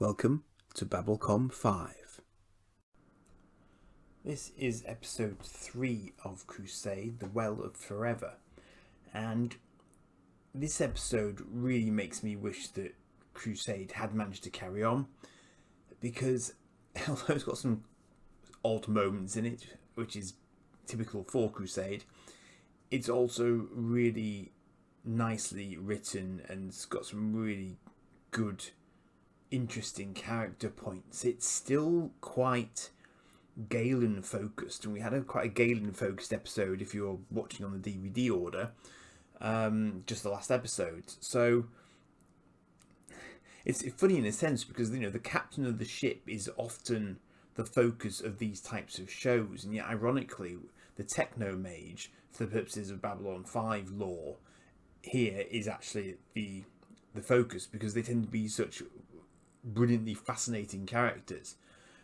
Welcome to Babblecom 5. This is episode 3 of Crusade, The Well of Forever, and this episode really makes me wish that Crusade had managed to carry on, because although it's got some odd moments in it, which is typical for Crusade, it's also really nicely written and it's got some really good, interesting character points. It's still quite Galen focused, and we had quite a Galen focused episode if you're watching on the DVD order, just the last episode. So it's funny in a sense because, you know, the captain of the ship is often the focus of these types of shows, and yet ironically the techno mage, for the purposes of Babylon 5 lore, here is actually the focus, because they tend to be such brilliantly fascinating characters,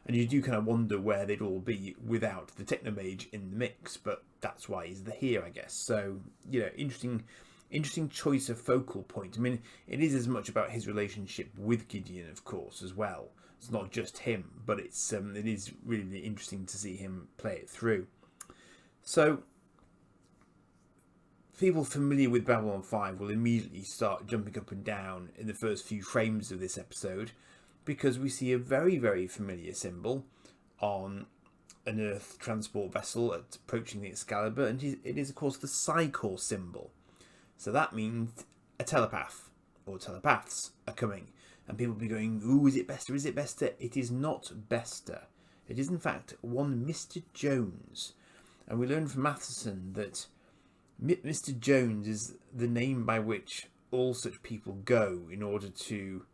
and you do kind of wonder where they'd all be without the technomage in the mix, but that's why he's here, I guess. So, you know, interesting choice of focal point. I mean, it is as much about his relationship with Gideon, of course, as well. It's not just him, but it is really interesting to see him play it through. So people familiar with Babylon 5 will immediately start jumping up and down in the first few frames of this episode, because we see a very, very familiar symbol on an Earth transport vessel approaching the Excalibur, and it is, of course, the Psychor symbol. So that means a telepath, or telepaths, are coming. And people will be going, ooh, is it Bester? Is it Bester? It is not Bester. It is, in fact, one Mr. Jones. And we learn from Matheson that Mr. Jones is the name by which all such people go in order to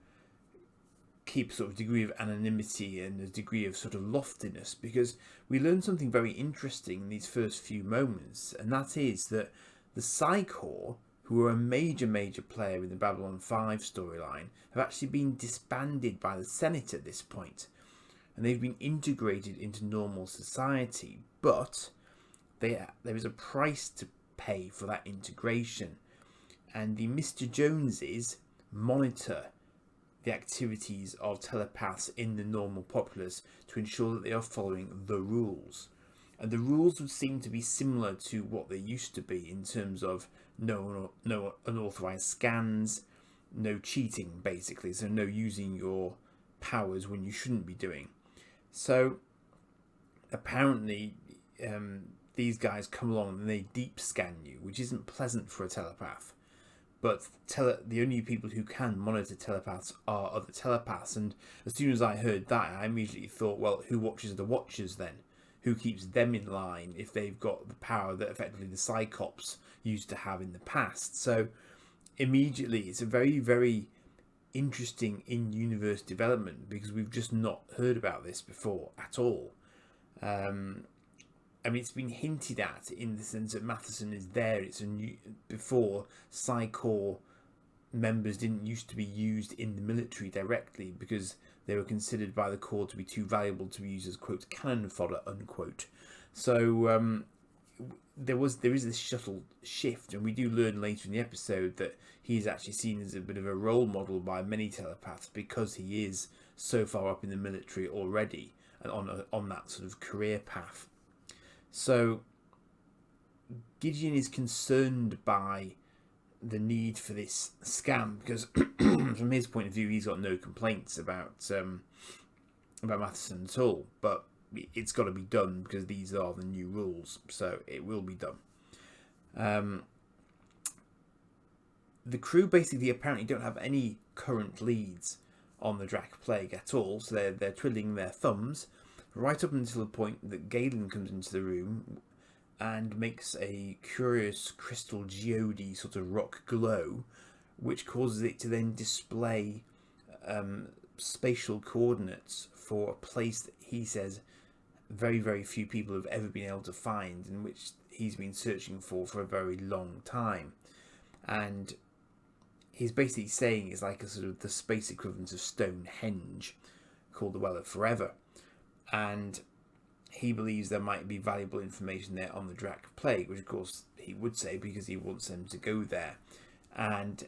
keep a sort of degree of anonymity and a degree of sort of loftiness, because we learn something very interesting in these first few moments, and that is that the Psychor, who are a major player in the Babylon 5 storyline, have actually been disbanded by the Senate at this point, and they've been integrated into normal society, but there is a price to pay for that integration, and the Mr. Joneses monitor the activities of telepaths in the normal populace to ensure that they are following the rules. And the rules would seem to be similar to what they used to be, in terms of no unauthorized scans, no cheating, basically, so no using your powers when you shouldn't be doing. So apparently these guys come along and they deep scan you, which isn't pleasant for a telepath. But the only people who can monitor telepaths are other telepaths. And as soon as I heard that, I immediately thought, well, who watches the Watchers then? Who keeps them in line if they've got the power that effectively the Cyclops used to have in the past? So immediately, it's a very, very interesting in-universe development, because we've just not heard about this before at all. I mean, it's been hinted at in the sense that Matheson is there. It's a new, before Psychor members didn't used to be used in the military directly, because they were considered by the Corps to be too valuable to be used as, quote, cannon fodder, unquote. So there is this subtle shift, and we do learn later in the episode that he is actually seen as a bit of a role model by many telepaths, because he is so far up in the military already and on that sort of career path. So Gideon is concerned by the need for this scam, because from his point of view, he's got no complaints about Matheson at all. But it's got to be done, because these are the new rules, so it will be done. The crew basically apparently don't have any current leads on the Drac Plague at all, so they're twiddling their thumbs right up until the point that Galen comes into the room and makes a curious crystal geode sort of rock glow, which causes it to then display spatial coordinates for a place that he says very, very few people have ever been able to find, and which he's been searching for a very long time. And he's basically saying it's like a sort of the space equivalent of Stonehenge, called the Well of Forever. And he believes there might be valuable information there on the Drac Plague, which of course he would say, because he wants them to go there. And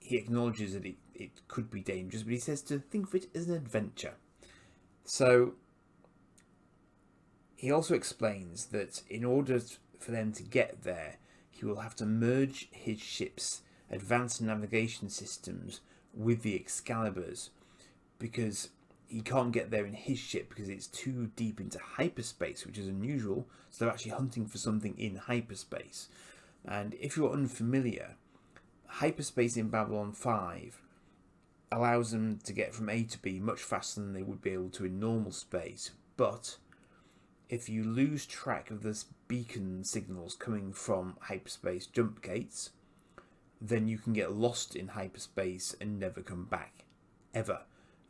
he acknowledges that it could be dangerous, but he says to think of it as an adventure. So he also explains that in order for them to get there, he will have to merge his ship's advanced navigation systems with the Excalibur's, because he can't get there in his ship because it's too deep into hyperspace, which is unusual. So they're actually hunting for something in hyperspace. And if you're unfamiliar, hyperspace in Babylon 5 allows them to get from A to B much faster than they would be able to in normal space. But if you lose track of the beacon signals coming from hyperspace jump gates, then you can get lost in hyperspace and never come back, ever.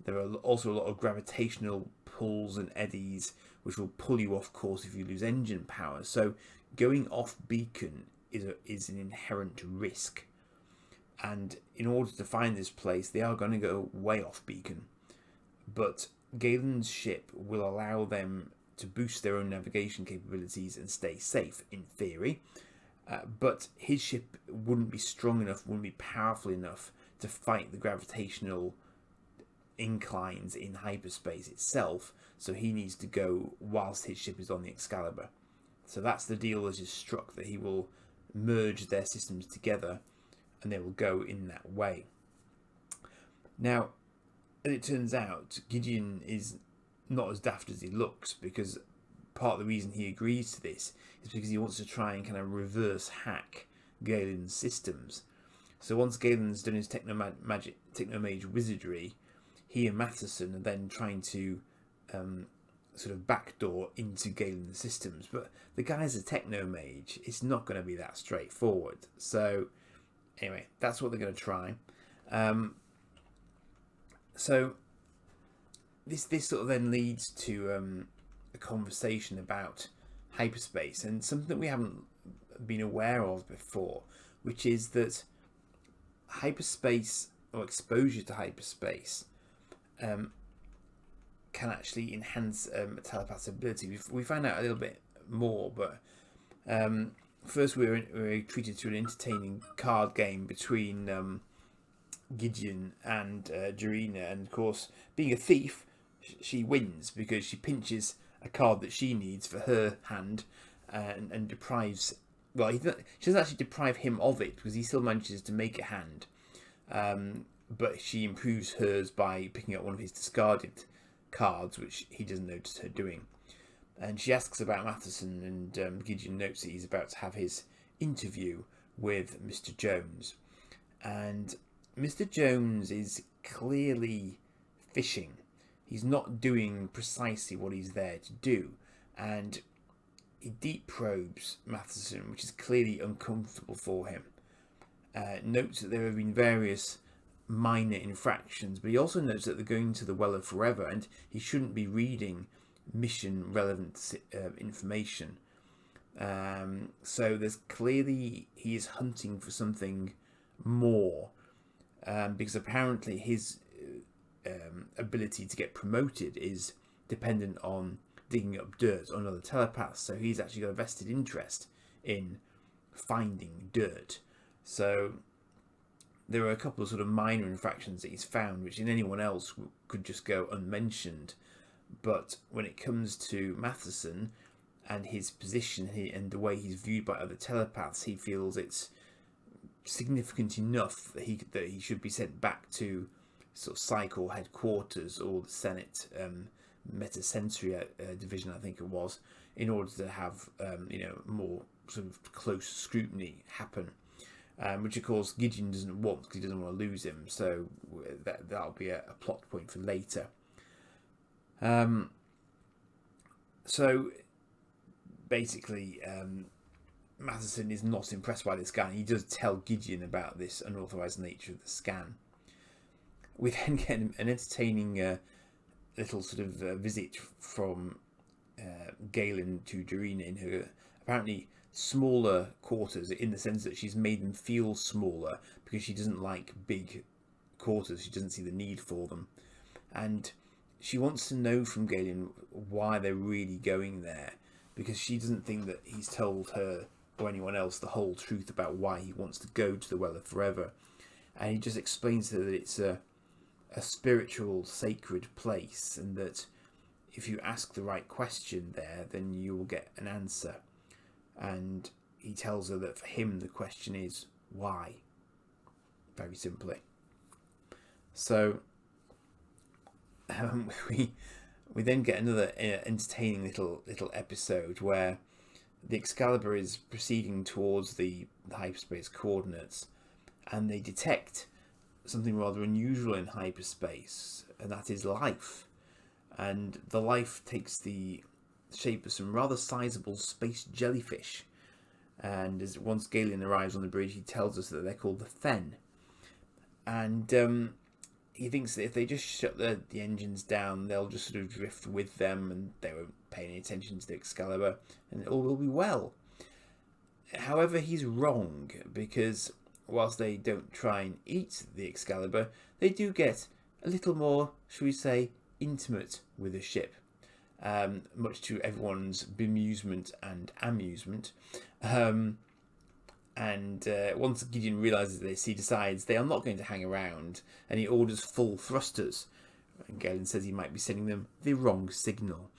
There are also a lot of gravitational pulls and eddies which will pull you off course if you lose engine power. So going off beacon is an inherent risk. And in order to find this place, they are going to go way off beacon. But Galen's ship will allow them to boost their own navigation capabilities and stay safe, in theory. But his ship wouldn't be strong enough, wouldn't be powerful enough to fight the gravitational inclines in hyperspace itself. So he needs to go whilst his ship is on the Excalibur. So that's the deal that is struck, that he will merge their systems together and they will go in that way. Now, as it turns out, Gideon is not as daft as he looks, because part of the reason he agrees to this is because he wants to try and kind of reverse hack Galen's systems. So once Galen's done his technomage wizardry, he and Matheson are then trying to sort of backdoor into Galen's systems. But the guy's a technomage. It's not going to be that straightforward. So anyway, that's what they're going to try. So this sort of then leads to a conversation about hyperspace, and something that we haven't been aware of before, which is that hyperspace, or exposure to hyperspace, can actually enhance a telepath's ability. We find out a little bit more, but first we're treated to an entertaining card game between Gideon and Jarina, and of course, being a thief, she wins because she pinches a card that she needs for her hand and deprives. Well, she doesn't actually deprive him of it because he still manages to make a hand, but she improves hers by picking up one of his discarded cards, which he doesn't notice her doing. And she asks about Matheson, and Gideon notes that he's about to have his interview with Mr. Jones. And Mr. Jones is clearly fishing. He's not doing precisely what he's there to do. And he deep probes Matheson, which is clearly uncomfortable for him. Notes that there have been various minor infractions, but he also notes that they're going to the Well of Forever, and he shouldn't be reading mission relevant information. So there's clearly he is hunting for something more, because apparently his ability to get promoted is dependent on digging up dirt on other telepaths. So he's actually got a vested interest in finding dirt. So there are a couple of sort of minor infractions that he's found, which in anyone else could just go unmentioned. But when it comes to Matheson and his position and the way he's viewed by other telepaths, he feels it's significant enough that he should be sent back to sort of Cycle headquarters or the Senate Metasensory division, I think it was, in order to have more sort of close scrutiny happen. Which of course Gideon doesn't want, because he doesn't want to lose him. So that'll be a plot point for later. So basically, Matheson is not impressed by this scan. He does tell Gideon about this unauthorized nature of the scan. We then get an entertaining little sort of visit from Galen to Jarina in her apparently smaller quarters, in the sense that she's made them feel smaller because she doesn't like big quarters. She doesn't see the need for them, and she wants to know from Galen why they're really going there, because she doesn't think that he's told her or anyone else the whole truth about why he wants to go to the Well of Forever. and he just explains to her that it's a spiritual, sacred place, and that if you ask the right question there, then you will get an answer. And he tells her that for him the question is why, very simply. So we then get another entertaining little episode where the Excalibur is proceeding towards the hyperspace coordinates, and they detect something rather unusual in hyperspace, and that is life. And the life takes the shape of some rather sizable space jellyfish. And once Galen arrives on the bridge, he tells us that they're called the Fen. And he thinks that if they just shut the engines down, they'll just sort of drift with them, and they won't pay any attention to the Excalibur, and all will be well. However, he's wrong, because whilst they don't try and eat the Excalibur, they do get a little more, shall we say, intimate with the ship, much to everyone's bemusement and amusement. Once Gideon realises this, he decides they are not going to hang around, and he orders full thrusters. And Galen says he might be sending them the wrong signal.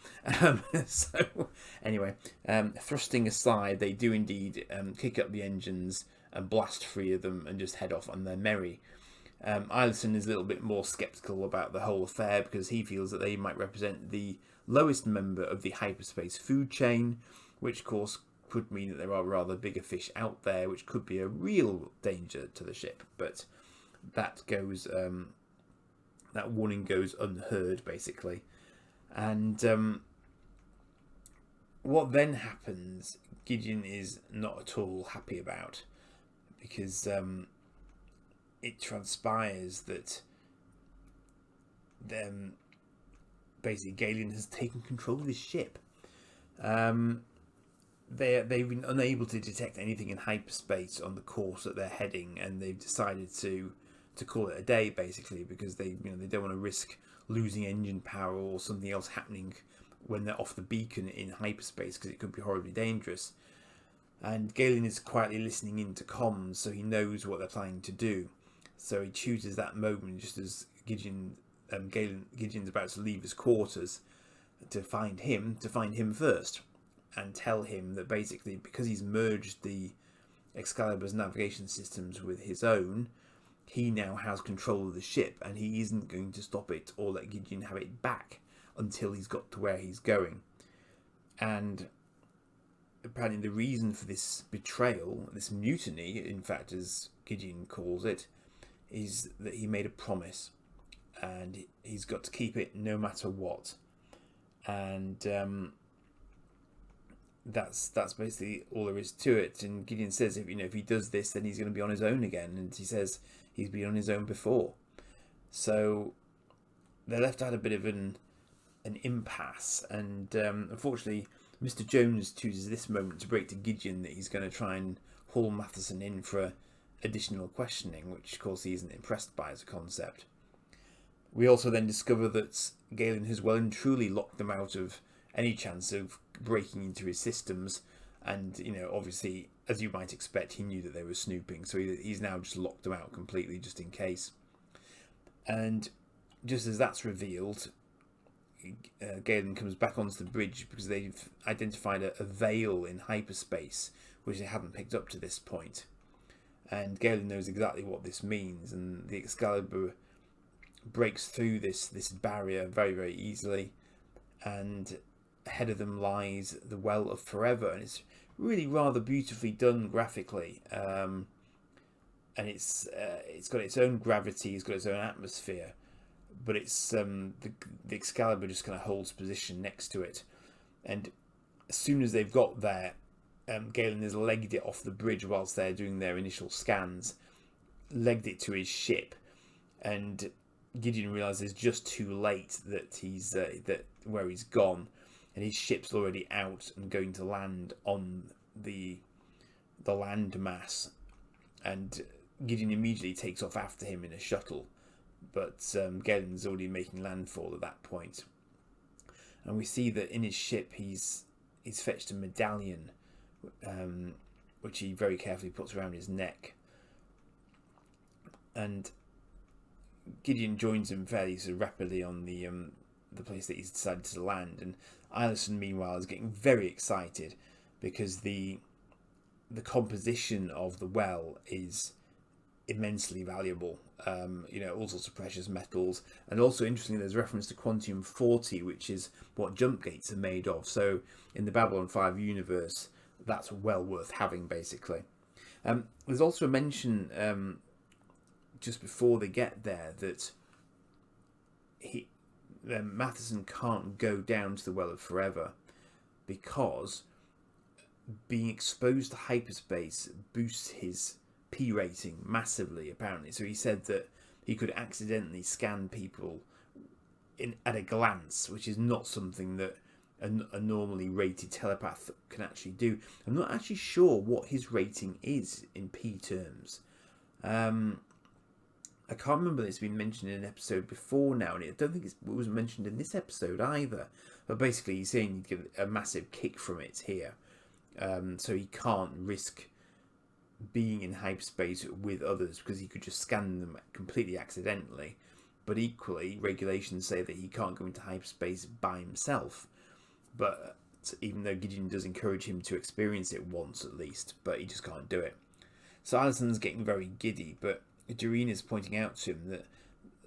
Thrusting aside, they do indeed kick up the engines and blast three of them and just head off on their merry. Ileson is a little bit more sceptical about the whole affair, because he feels that they might represent the lowest member of the hyperspace food chain, which of course could mean that there are rather bigger fish out there, which could be a real danger to the ship. But that warning goes unheard, basically. And what then happens, Gideon is not at all happy about, because it transpires that basically Galen has taken control of his ship. They've been unable to detect anything in hyperspace on the course that they're heading, and they've decided to call it a day, basically, because they don't want to risk losing engine power or something else happening when they're off the beacon in hyperspace, because it could be horribly dangerous. And Galen is quietly listening into comms, so he knows what they're planning to do. So he chooses that moment just as Gideon's about to leave his quarters to find him first, and tell him that basically, because he's merged the Excalibur's navigation systems with his own, he now has control of the ship, and he isn't going to stop it or let Gideon have it back until he's got to where he's going. And apparently the reason for this betrayal, this mutiny, in fact, as Gideon calls it, is that he made a promise, and he's got to keep it no matter what. And that's basically all there is to it. And Gideon says if he does this, then he's going to be on his own again, and he says he's been on his own before. So they're left out a bit of an impasse, and unfortunately Mr. Jones chooses this moment to break to Gideon that he's going to try and haul Matheson in for additional questioning, which of course he isn't impressed by as a concept. We also then discover that Galen has well and truly locked them out of any chance of breaking into his systems, and obviously, as you might expect, he knew that they were snooping, so he's now just locked them out completely just in case. And just as that's revealed, Galen comes back onto the bridge because they've identified a veil in hyperspace which they hadn't picked up to this point, and Galen knows exactly what this means, and the Excalibur breaks through this barrier very, very easily, and ahead of them lies the Well of Forever, and it's really rather beautifully done graphically, and it's got its own gravity, it's got its own atmosphere, but it's the Excalibur just kind of holds position next to it. And as soon as they've got there, Galen has legged it off the bridge whilst they're doing their initial scans, legged it to his ship, and Gideon realizes just too late that he's where he's gone, and his ship's already out and going to land on the land mass, and Gideon immediately takes off after him in a shuttle, but Galen's already making landfall at that point. And we see that in his ship he's fetched a medallion, which he very carefully puts around his neck. and Gideon joins him fairly sort of rapidly on the place that he's decided to land, and Alison meanwhile is getting very excited because the composition of the well is immensely valuable. All sorts of precious metals, and also interestingly, there's reference to Quantum 40, which is what jump gates are made of. So in the Babylon 5 universe, that's well worth having, basically. There's also a mention just before they get there that Matheson can't go down to the Well of Forever because being exposed to hyperspace boosts his P rating massively, apparently. So he said that he could accidentally scan people at a glance, which is not something that a normally rated telepath can actually do. I'm not actually sure what his rating is in P terms. I can't remember it's been mentioned in an episode before now, and I don't think it was mentioned in this episode either. But basically, he's saying he'd get a massive kick from it here. So he can't risk being in hyperspace with others because he could just scan them completely accidentally. But equally, regulations say that he can't go into hyperspace by himself. But even though Gideon does encourage him to experience it once at least, but he just can't do it. So Alison's getting very giddy, but Doreena's pointing out to him that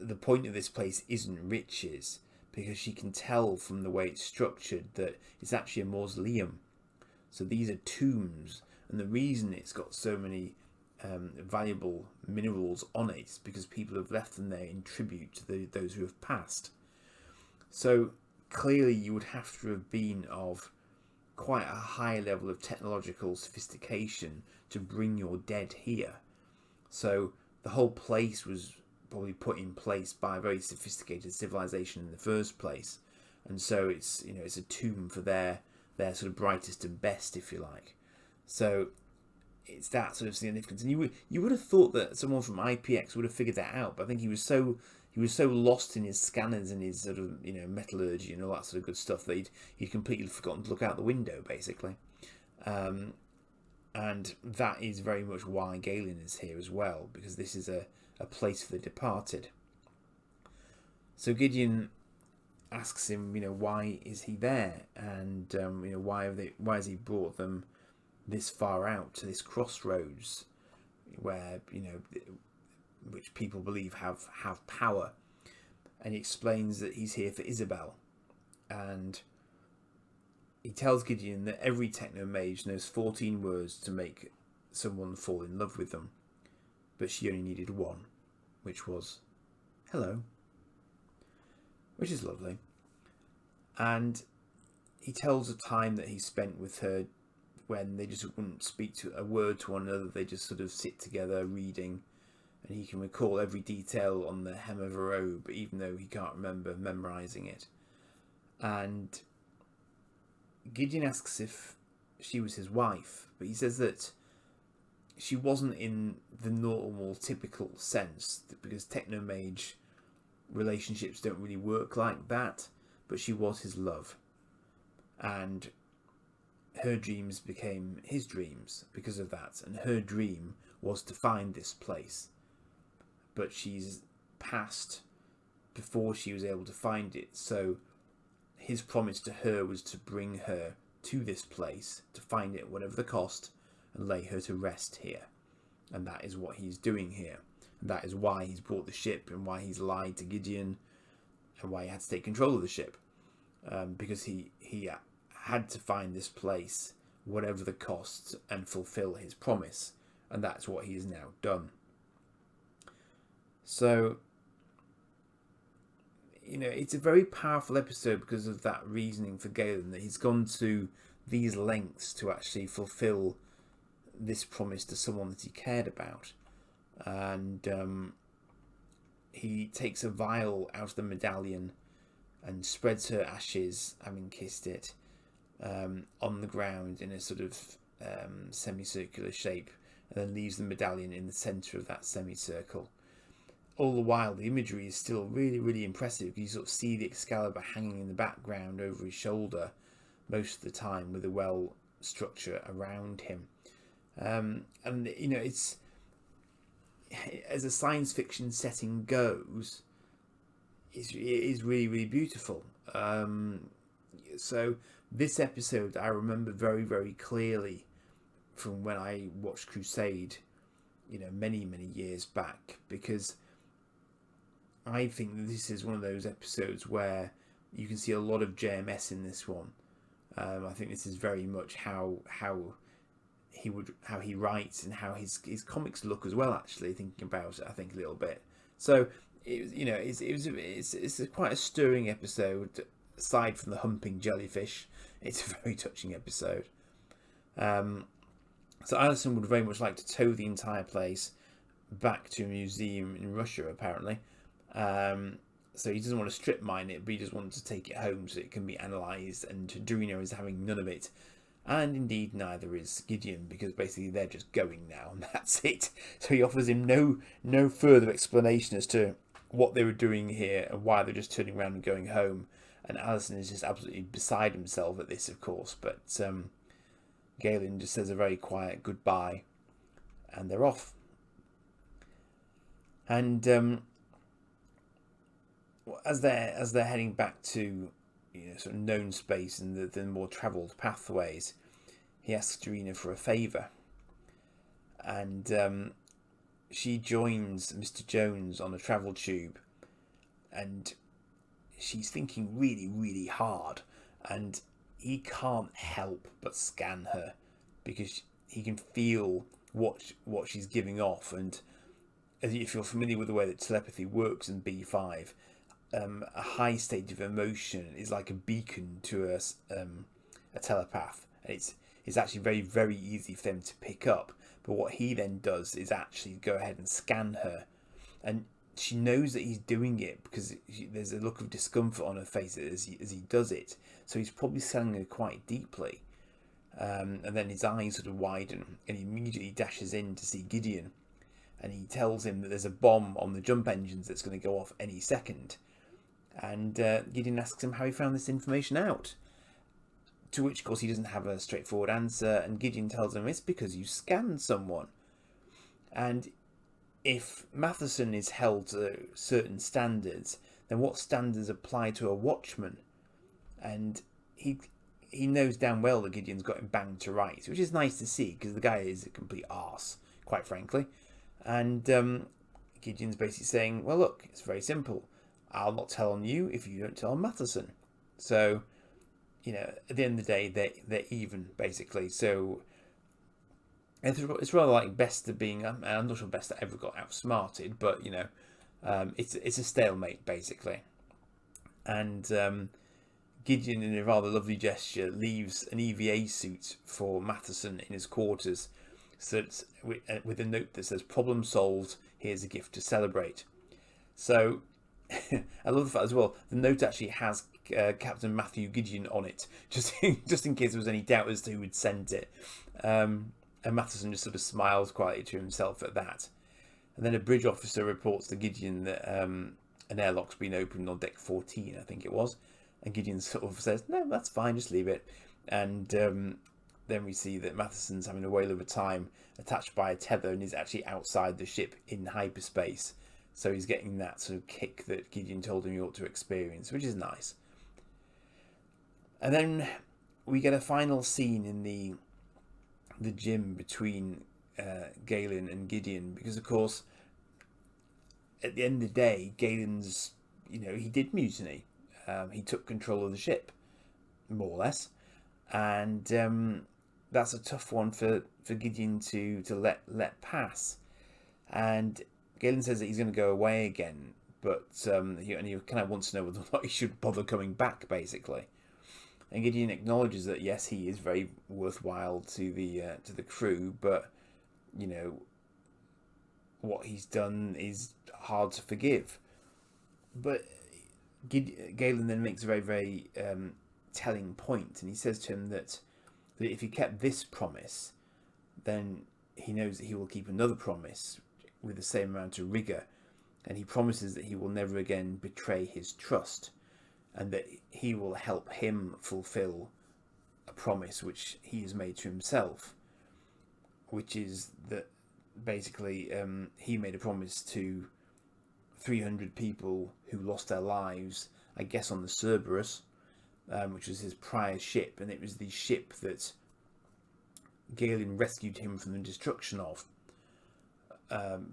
the point of this place isn't riches, because she can tell from the way it's structured that it's actually a mausoleum. So these are tombs, and the reason it's got so many valuable minerals on it is because people have left them there in tribute to those who have passed. So clearly you would have to have been of quite a high level of technological sophistication to bring your dead here. So the whole place was probably put in place by a very sophisticated civilization in the first place, and so it's a tomb for their sort of brightest and best, if you like. So it's that sort of significance, and you would have thought that someone from IPX would have figured that out, but I think he was so lost in his scanners and his sort of metallurgy and all that sort of good stuff that he'd completely forgotten to look out the window, basically. And that is very much why Galen is here as well, because this is a place for the departed. So Gideon asks him, why is he there, and why has he brought them this far out to this crossroads, where which people believe have power. And he explains that he's here for Isabel, and he tells Gideon that every techno-mage knows 14 words to make someone fall in love with them, but she only needed one, which was hello, which is lovely. And he tells a time that he spent with her when they just wouldn't speak to a word to one another. They just sort of sit together reading, and he can recall every detail on the hem of her robe, even though he can't remember memorizing it. And Gideon asks if she was his wife, but he says that she wasn't in the normal, typical sense, because technomage relationships don't really work like that, but she was his love. And her dreams became his dreams because of that, and her dream was to find this place. But she's passed before she was able to find it, so his promise to her was to bring her to this place, to find it whatever the cost, and lay her to rest here. And that is what he's doing here. And that is why he's brought the ship, and why he's lied to Gideon, and why he had to take control of the ship. Because he had to find this place, whatever the cost, and fulfill his promise. And that's what he has now done. So, it's a very powerful episode because of that reasoning for Galen, that he's gone to these lengths to actually fulfill this promise to someone that he cared about. And he takes a vial out of the medallion and spreads her ashes, having kissed it, on the ground in a sort of semicircular shape, and then leaves the medallion in the centre of that semicircle. All the while, the imagery is still really, really impressive. You sort of see the Excalibur hanging in the background over his shoulder most of the time, with a well structure around him. And it's as a science fiction setting goes, it is really, really beautiful. So this episode I remember very, very clearly from when I watched Crusade, many, many years back, because I think that this is one of those episodes where you can see a lot of JMS in this one. I think this is very much how he writes and how his comics look as well. Actually, thinking about it, I think a little bit. So it's quite a stirring episode. Aside from the humping jellyfish, it's a very touching episode. So Allison would very much like to tow the entire place back to a museum in Russia, apparently. So he doesn't want to strip mine it, but he just wants to take it home so it can be analysed, and Dorina is having none of it. And indeed neither is Gideon, because basically they're just going now and that's it. So he offers him no further explanation as to what they were doing here and why they're just turning around and going home. And Allison is just absolutely beside himself at this, of course. But Galen just says a very quiet goodbye, and they're off. And as they're heading back to sort of known space and the more travelled pathways, he asks Dorina for a favour, and she joins Mr. Jones on a travel tube, and she's thinking really, really hard, and he can't help but scan her because he can feel what she's giving off. And if you're familiar with the way that telepathy works in B5, a high state of emotion is like a beacon to a telepath. It's actually very, very easy for them to pick up. But what he then does is actually go ahead and scan her, and she knows that he's doing it because there's a look of discomfort on her face as he does it. So he's probably scanning her quite deeply. And then his eyes sort of widen, and he immediately dashes in to see Gideon, and he tells him that there's a bomb on the jump engines that's going to go off any second. And Gideon asks him how he found this information out, to which, of course, he doesn't have a straightforward answer, and Gideon tells him it's because you scanned someone. And if Matheson is held to certain standards, then what standards apply to a watchman? And he knows damn well that Gideon's got him banged to rights, which is nice to see, because the guy is a complete arse, quite frankly. And Gideon's basically saying, well, look, it's very simple. I'll not tell on you if you don't tell Matheson. So, at the end of the day, they're even, basically. So it's rather like Bester being, I'm not sure Bester ever got outsmarted, but, it's a stalemate, basically. And Gideon, in a rather lovely gesture, leaves an EVA suit for Matheson in his quarters, so it's with a note that says, problem solved, here's a gift to celebrate. So I love the fact as well, the note actually has Captain Matthew Gideon on it, just in case there was any doubt as to who had sent it. And Matheson just sort of smiles quietly to himself at that. And then a bridge officer reports to Gideon that an airlock's been opened on deck 14, I think it was. And Gideon sort of says, no, that's fine, just leave it. And then we see that Matheson's having a whale of a time, attached by a tether, and is actually outside the ship in hyperspace. So he's getting that sort of kick that Gideon told him he ought to experience, which is nice. And then we get a final scene in the gym between Galen and Gideon, because of course at the end of the day, Galen's, he did mutiny. He took control of the ship, more or less, and that's a tough one for Gideon to let pass. And Galen says that he's going to go away again, but he kind of wants to know whether or not he should bother coming back, basically. And Gideon acknowledges that yes, he is very worthwhile to the crew, but what he's done is hard to forgive. But Galen then makes a very, very telling point, and he says to him that if he kept this promise, then he knows that he will keep another promise with the same amount of rigour, and he promises that he will never again betray his trust, and that he will help him fulfil a promise which he has made to himself, which is that basically he made a promise to 300 people who lost their lives, I guess, on the Cerberus, which was his prior ship, and it was the ship that Galen rescued him from the destruction of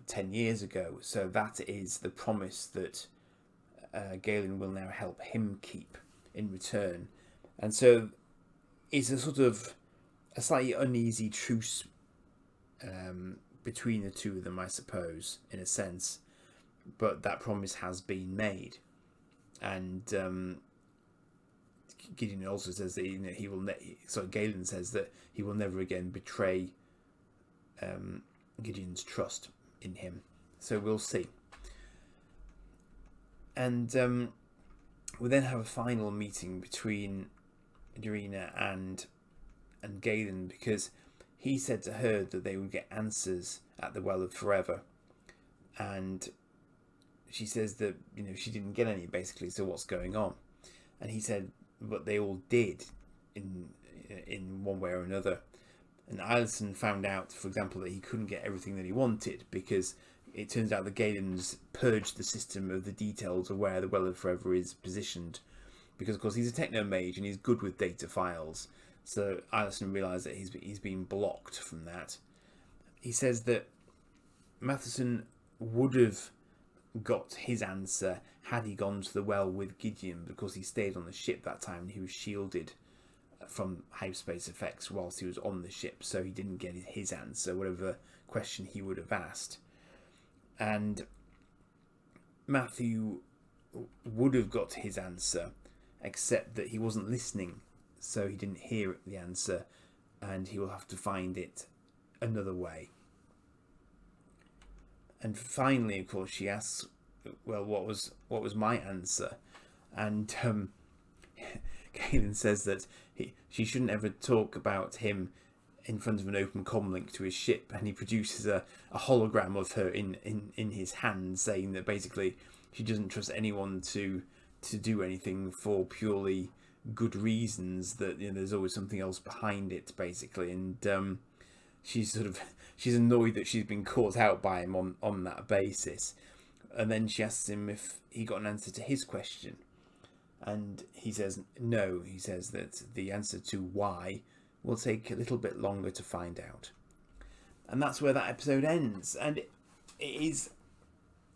10 years ago. So that is the promise that Galen will now help him keep in return. And so it's a sort of a slightly uneasy truce between the two of them, I suppose, in a sense. But that promise has been made. And Gideon also says that he will. Galen says that he will never again betray Gideon's trust in him. So we'll see. And we'll then have a final meeting between Dorina and Galen, because he said to her that they would get answers at the Well of Forever, and she says that she didn't get any, basically. So what's going on? And he said, but they all did, in one way or another. And Alison found out, for example, that he couldn't get everything that he wanted, because it turns out that Galen's purged the system of the details of where the Well of Forever is positioned, because of course he's a techno mage and he's good with data files. So Alison realised that he's been blocked from that. He says that Matheson would have got his answer had he gone to the well with Gideon, because he stayed on the ship that time and he was shielded from hyperspace effects whilst he was on the ship, so he didn't get his answer, whatever question he would have asked. And Matthew would have got his answer, except that he wasn't listening, so he didn't hear the answer, and he will have to find it another way. And finally, of course, she asks, well, what was my answer? And Galen says that she shouldn't ever talk about him in front of an open comlink to his ship, and he produces a hologram of her in his hand, saying that basically she doesn't trust anyone to do anything for purely good reasons, that there's always something else behind it, basically. And she's annoyed that she's been caught out by him on that basis. And then she asks him if he got an answer to his question, and he says no. He says that the answer to why will take a little bit longer to find out. And that's where that episode ends. And it is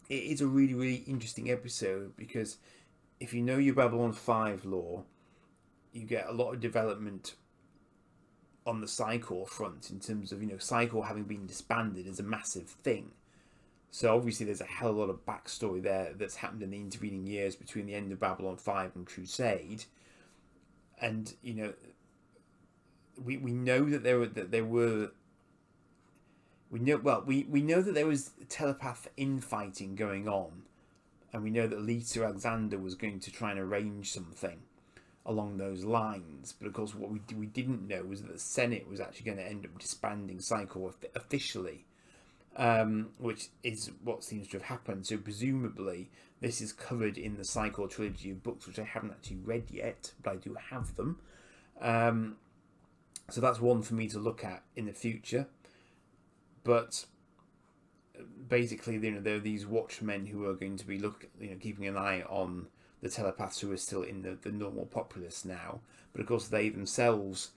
a really, really interesting episode, because if you know your Babylon 5 lore, you get a lot of development on the Psychor front, in terms of Psychor having been disbanded is a massive thing. So obviously there's a hell of a lot of backstory there that's happened in the intervening years between the end of Babylon 5 and Crusade. And we know that we know that there was telepath infighting going on, and we know that Lisa Alexander was going to try and arrange something along those lines. But of course, what we didn't know was that the Senate was actually going to end up disbanding Psychor officially, which is what seems to have happened. So presumably this is covered in the Psychor trilogy of books, which I haven't actually read yet, but I do have them. So that's one for me to look at in the future. But basically, there are these watchmen who are going to be keeping an eye on the telepaths who are still in the normal populace now. But of course, they themselves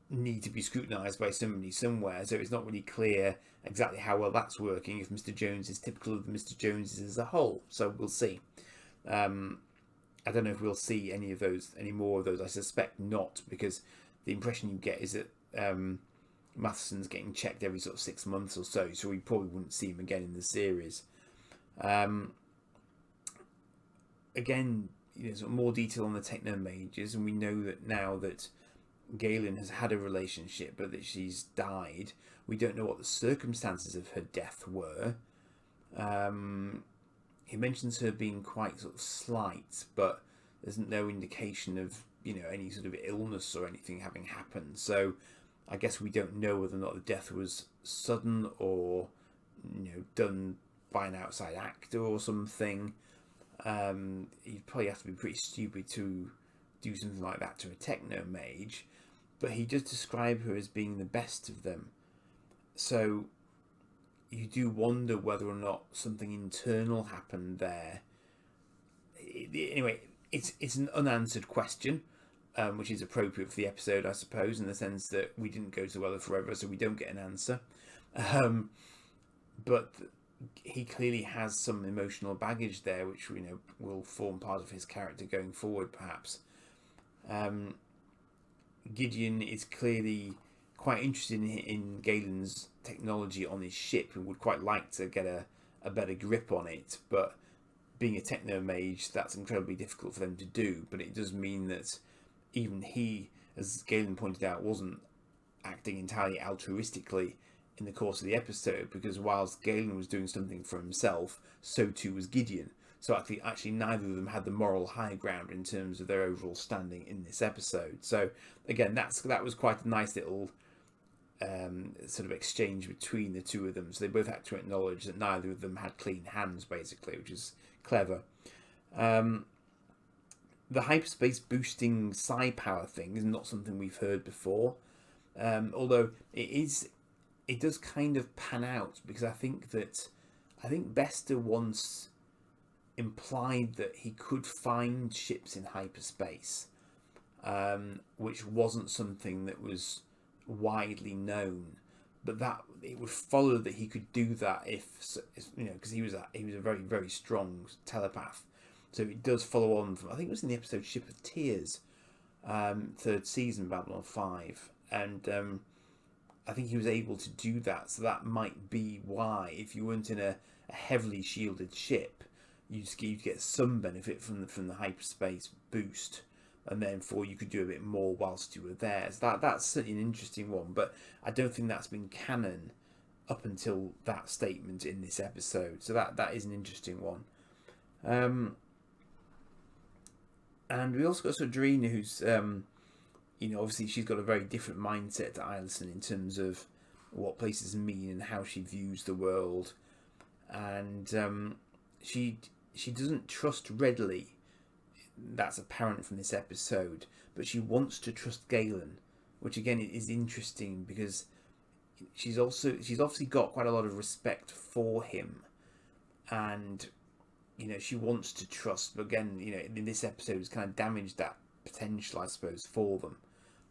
need to be scrutinised by somebody somewhere, so it's not really clear exactly how well that's working, if Mr. Jones is typical of the Mr. Joneses as a whole. So we'll see. I don't know if we'll see any more of those. I suspect not, because the impression you get is that Matheson's getting checked every sort of 6 months or so we probably wouldn't see him again in the series. Again, sort of more detail on the techno mages, and we know that now that Galen has had a relationship, but that she's died. We don't know what the circumstances of her death were. He mentions her being quite sort of slight, but there's no indication of any sort of illness or anything having happened. So I guess we don't know whether or not the death was sudden or done by an outside actor or something. You'd probably have to be pretty stupid to do something like that to a techno mage, but he does describe her as being the best of them. So you do wonder whether or not something internal happened there. Anyway, it's an unanswered question, which is appropriate for the episode, I suppose, in the sense that we didn't go to the well forever, so we don't get an answer. But he clearly has some emotional baggage there, which will form part of his character going forward, perhaps. Gideon is clearly quite interested in Galen's technology on his ship and would quite like to get a better grip on it, but being a techno mage, that's incredibly difficult for them to do. But it does mean that even he, as Galen pointed out, wasn't acting entirely altruistically in the course of the episode, because whilst Galen was doing something for himself, so too was Gideon. So actually neither of them had the moral high ground in terms of their overall standing in this episode. So again, that was quite a nice little sort of exchange between the two of them. So they both had to acknowledge that neither of them had clean hands, basically, which is clever. The hyperspace boosting psi power thing is not something we've heard before, although it does kind of pan out, because I think Bester once implied that he could find ships in hyperspace, which wasn't something that was widely known, but that it would follow that he could do that if because he was a very, very strong telepath. So it does follow on from, I think it was in the episode Ship of Tears, 3rd season, Babylon 5, and I think he was able to do that. So that might be why, if you weren't in a heavily shielded ship, you'd get some benefit from the hyperspace boost, and therefore you could do a bit more whilst you were there. So that's certainly an interesting one, but I don't think that's been canon up until that statement in this episode. So that is an interesting one. And we also got Sodrina, who's obviously she's got a very different mindset to Ilison in terms of what places mean and how she views the world, and she doesn't trust readily. That's apparent from this episode, but she wants to trust Galen, which again is interesting, because she's obviously got quite a lot of respect for him, and she wants to trust, but again in this episode it's kind of damaged that potential, I suppose, for them.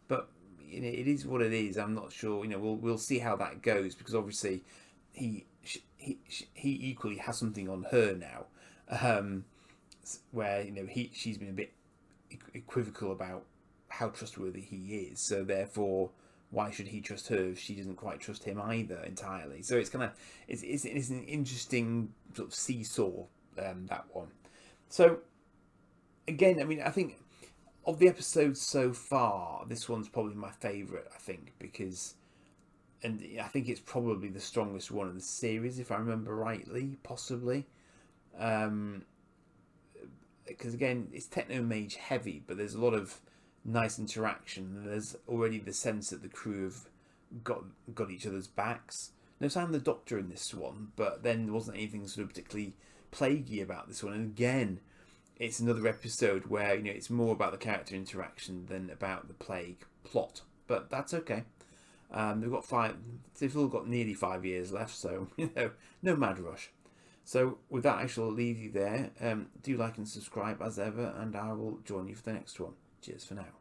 But it is what it is. I'm not sure. We'll see how that goes, because obviously he equally has something on her now, where she's been a bit equivocal about how trustworthy he is. So therefore, why should he trust her if she doesn't quite trust him either entirely? So it's an interesting sort of seesaw, that one. So again, I think of the episodes so far, this one's probably my favourite, I think, and I think it's probably the strongest one of the series, if I remember rightly, possibly. Because again, it's techno mage heavy, but there's a lot of nice interaction, and there's already the sense that the crew have got each other's backs. No sign of the Doctor in this one, but then there wasn't anything sort of particularly plaguey about this one. And again, it's another episode where it's more about the character interaction than about the plague plot, but that's okay. They've all got nearly 5 years left, so no mad rush. So with that, I shall leave you there. Do like and subscribe as ever, and I will join you for the next one. Cheers for now.